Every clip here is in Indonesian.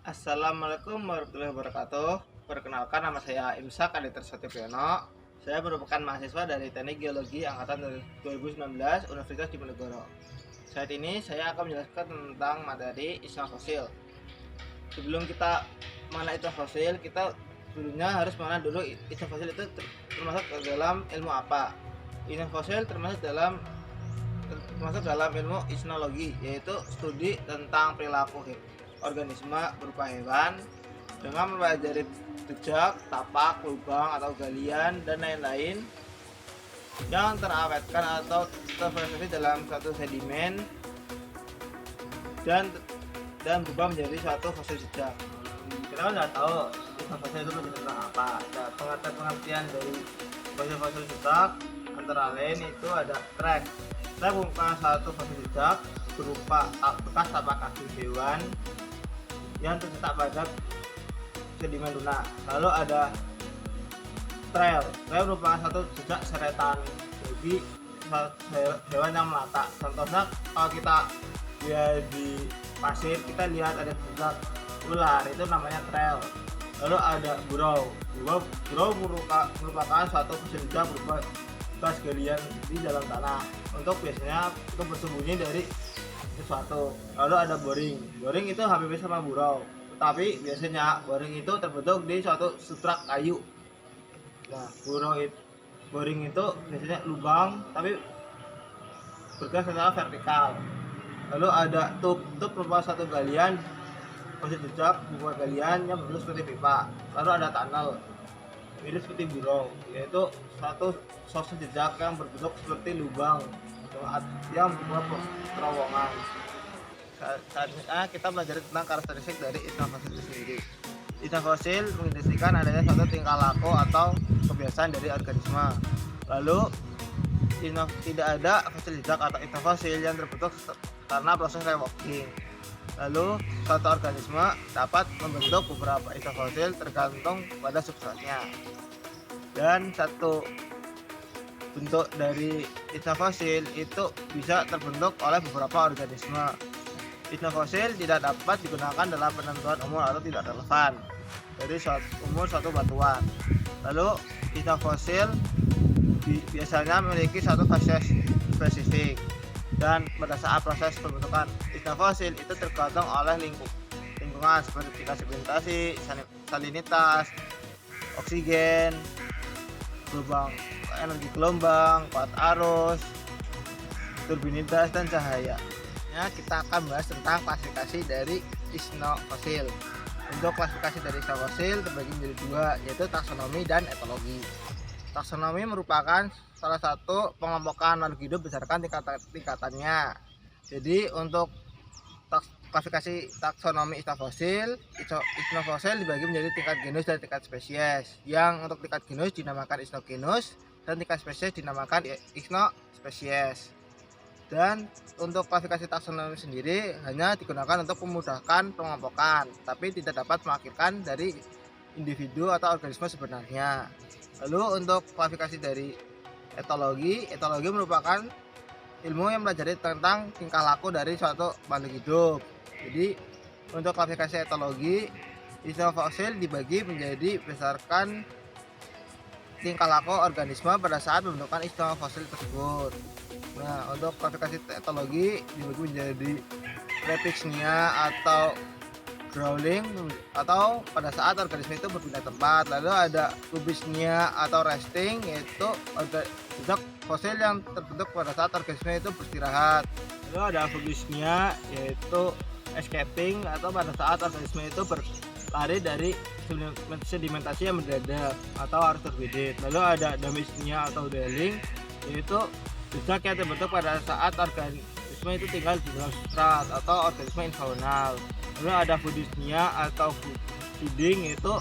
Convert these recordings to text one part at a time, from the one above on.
Assalamualaikum warahmatullahi wabarakatuh. Perkenalkan, nama saya Imsak Aditya Satyopiano. Saya merupakan mahasiswa dari Teknik Geologi Angkatan 2019 Universitas Diponegoro. Saat ini saya akan menjelaskan tentang materi istilah fosil. Sebelum kita mengenal istilah fosil, kita dulunya harus mengenal dulu istilah fosil itu termasuk dalam ilmu apa. Istilah fosil termasuk dalam ilmu isnologi, yaitu studi tentang perilaku organisme berupa hewan dengan mempelajari jejak, tapak, lubang atau galian dan lain-lain yang terawetkan atau terfermentasi dalam suatu sedimen dan berubah menjadi suatu fosil jejak. Kita kan nggak tahu fosil itu menjadi tentang apa. Ada pengertian dari fosil-fosil jejak, antara lain itu ada track. Track merupakan satu fosil jejak berupa bekas tapak kaki hewan yang tercetak pada sedimen lunak. Lalu ada trail. Trail merupakan satu jejak seretan, jadi hewan yang melata. Contohnya kalau kita lihat di pasir, kita lihat ada jejak ular, itu namanya trail. Lalu ada burrow. Burrow merupakan suatu jejak berupa bekas galian di dalam tanah, untuk biasanya itu bersembunyi dari sesuatu. Lalu ada boring. Boring itu hampir sama burrow, tetapi biasanya boring itu terbentuk di suatu substrat kayu. Nah, boring itu biasanya lubang tapi bergerak secara vertikal. Lalu ada tube merupakan satu galian fosil jejak berupa galian yang berbentuk seperti pipa. Lalu ada tunnel, mirip seperti burrow, yaitu satu fosil jejak yang berbentuk seperti lubang yang berbentuk terowongan. Saatnya kita belajar tentang karakteristik dari istilah fosil itu sendiri. Istilah fosil mengindikasikan adanya suatu tingkah laku atau kebiasaan dari organisme. Lalu tidak ada fosil jejak atau istilah fosil yang terbentuk karena proses rewalking. Lalu suatu organisme dapat membentuk beberapa istilah fosil tergantung pada substratnya. Dan satu bentuk dari istilah fosil itu bisa terbentuk oleh beberapa organisme. Istilah fosil tidak dapat digunakan dalam penentuan umur atau tidak relevan dari umur suatu batuan. Lalu istilah fosil biasanya memiliki satu fase spesifik, dan pada saat proses pembentukan istilah fosil itu tergantung oleh lingkungan seperti tingkat sedimentasi, salinitas, oksigen, energi gelombang, kuat arus, turbinitas, dan cahaya. Kita akan bahas tentang klasifikasi dari isnofosil. Untuk klasifikasi dari isnofosil terbagi menjadi dua, yaitu taksonomi dan etologi. Taksonomi merupakan salah satu pengelompokan makhluk hidup berdasarkan tingkatannya. Jadi untuk klasifikasi taksonomi isnofosil dibagi menjadi tingkat genus dan tingkat spesies. Yang untuk tingkat genus dinamakan isnogenus dan tingkat spesies dinamakan isnospesies. Dan untuk klasifikasi taksonomi sendiri hanya digunakan untuk memudahkan pengelompokan, tapi tidak dapat mewakilkan dari individu atau organisme sebenarnya. Lalu untuk klasifikasi dari etologi merupakan ilmu yang mempelajari tentang tingkah laku dari suatu makhluk hidup. Jadi untuk klasifikasi etologi, istilah fosil dibagi menjadi berdasarkan tingkah laku organisme pada saat pembentukan istilah fosil tersebut. Nah, untuk klasifikasi etologi dibagi menjadi repixnia atau growling atau pada saat organisme itu berpindah tempat. Lalu ada pubisnia atau resting, yaitu jejak fosil yang terbentuk pada saat organisme itu beristirahat. Lalu ada pubisnia, yaitu escaping atau pada saat organisme itu berlari dari sedimentasi yang mendadak atau harus terbidik. Lalu ada damisnia atau dwelling, yaitu jejak yang terbentuk pada saat organisme itu tinggal di dalam substrat atau organisme infaunal. Lalu ada foodisnia atau feeding, yaitu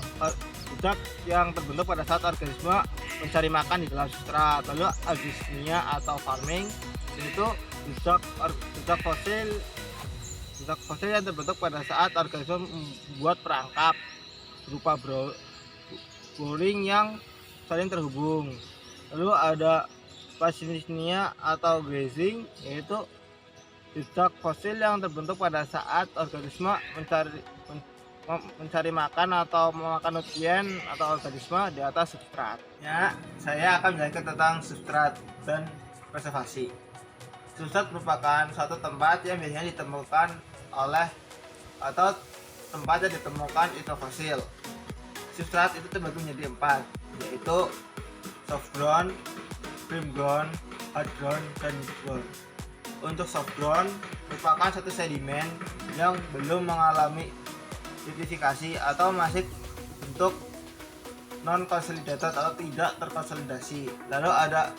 jejak yang terbentuk pada saat organisme mencari makan di dalam substrat. Lalu agisnia atau farming, yaitu jejak fosil yang terbentuk pada saat organisme membuat perangkap berupa boring yang saling terhubung. Lalu ada Pasininia atau grazing, yaitu jejak fosil yang terbentuk pada saat organisme mencari makan atau memakan nutrien atau organisme di atas substrat. Ya, saya akan menjelaskan tentang substrat dan preservasi. Substrat merupakan suatu tempat yang biasanya ditemukan oleh atau tempat yang ditemukan itu fosil. Substrat itu terbagi menjadi 4, yaitu soft ground, firm ground, hard ground, dan wood ground. Untuk soft ground merupakan satu sedimen yang belum mengalami solidifikasi atau masih bentuk non consolidated atau tidak terkonsolidasi. Lalu ada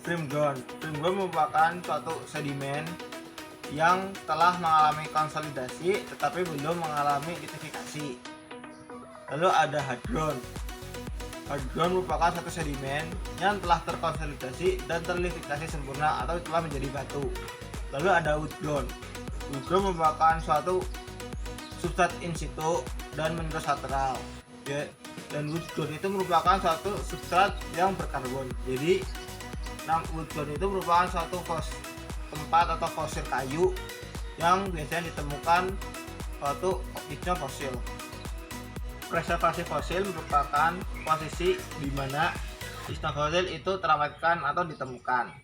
firm ground. Firm ground merupakan suatu sedimen yang telah mengalami konsolidasi tetapi belum mengalami litifikasi. Lalu ada hard ground. Hard ground merupakan satu sedimen yang telah terkonsolidasi dan terlitifikasi sempurna atau telah menjadi batu. Lalu ada wood ground. Wood ground merupakan suatu substrat in situ dan menerus lateral. Dan wood ground itu merupakan suatu substrat yang berkarbon. Jadi wood ground itu merupakan suatu tempat atau fosil kayu yang biasanya ditemukan suatu objeknya fosil. Preservasi fosil merupakan posisi di mana sistem fosil itu teramatkan atau ditemukan.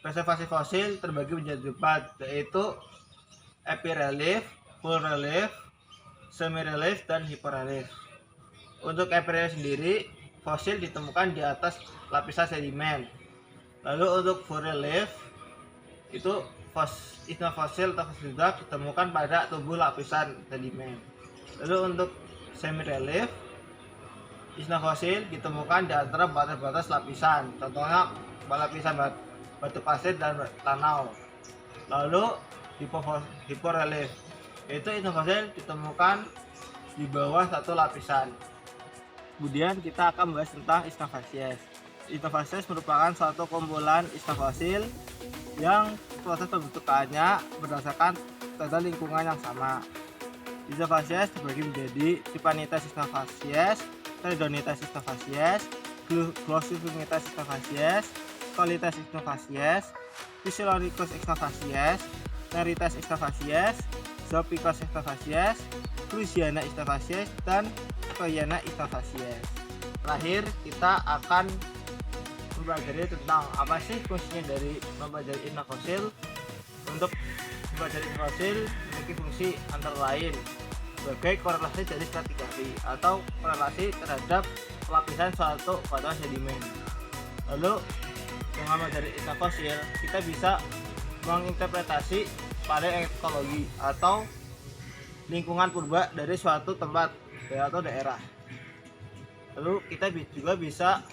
Preservasi fosil terbagi menjadi 4, yaitu epirelief, full relief, semi relief, dan hyperrelief. Untuk epirelief sendiri, fosil ditemukan di atas lapisan sedimen. Lalu untuk full relief itu istilah fosil atau fosil juga ditemukan pada tubuh lapisan sedimen. Lalu untuk semi relief, istilah fosil ditemukan di antara batas-batas lapisan, contohnya lapisan batu pasir dan tanau. Lalu hyporelief itu istilah fosil ditemukan di bawah satu lapisan. Kemudian kita akan membahas tentang isna fasies. Isna fasies merupakan suatu kumpulan isna fosil yang proses pembentukannya berdasarkan tanda lingkungan yang sama. Isna fasies terbagi menjadi Sipanites isna fasies, Tridonites isna fasies, Glossophrygmites isna fasies, Colites isna fasies, Physioloricus isna fasies, Nerites isna fasies, Zoopicus isna fasies, Clusiana isna fasies, dan Scoiana isna fasies. Terakhir kita akan mempelajari tentang apa sih fungsinya dari mempelajari isna fosil. Untuk mempelajari isna fosil memiliki fungsi antara lain sebagai korelasi dari stratigrafi atau korelasi terhadap lapisan suatu batuan sedimen. Lalu dengan mempelajari isna fosil kita bisa menginterpretasi paleoekologi atau lingkungan purba dari suatu tempat atau daerah. Lalu kita juga bisa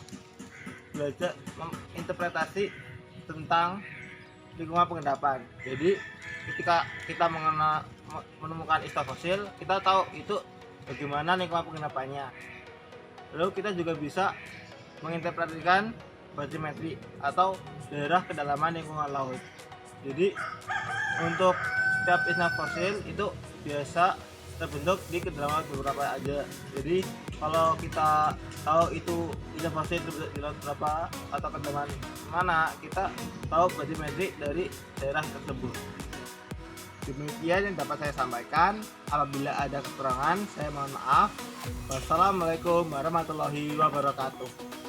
belajar menginterpretasi tentang lingkungan pengendapan. Jadi ketika kita menemukan isna fosil, kita tahu itu bagaimana lingkungan pengendapannya. Lalu kita juga bisa menginterpretasikan bathymetri atau daerah kedalaman lingkungan laut. Jadi untuk setiap isna fosil itu biasa terbentuk di kedalaman beberapa aja. Jadi kalau kita tahu itu isna fosil terbentuk di laut berapa atau kedalaman mana, kita tahu bathymetri dari daerah tersebut. Demikian yang dapat saya sampaikan. Apabila ada kekurangan, saya mohon maaf. Wassalamualaikum warahmatullahi wabarakatuh.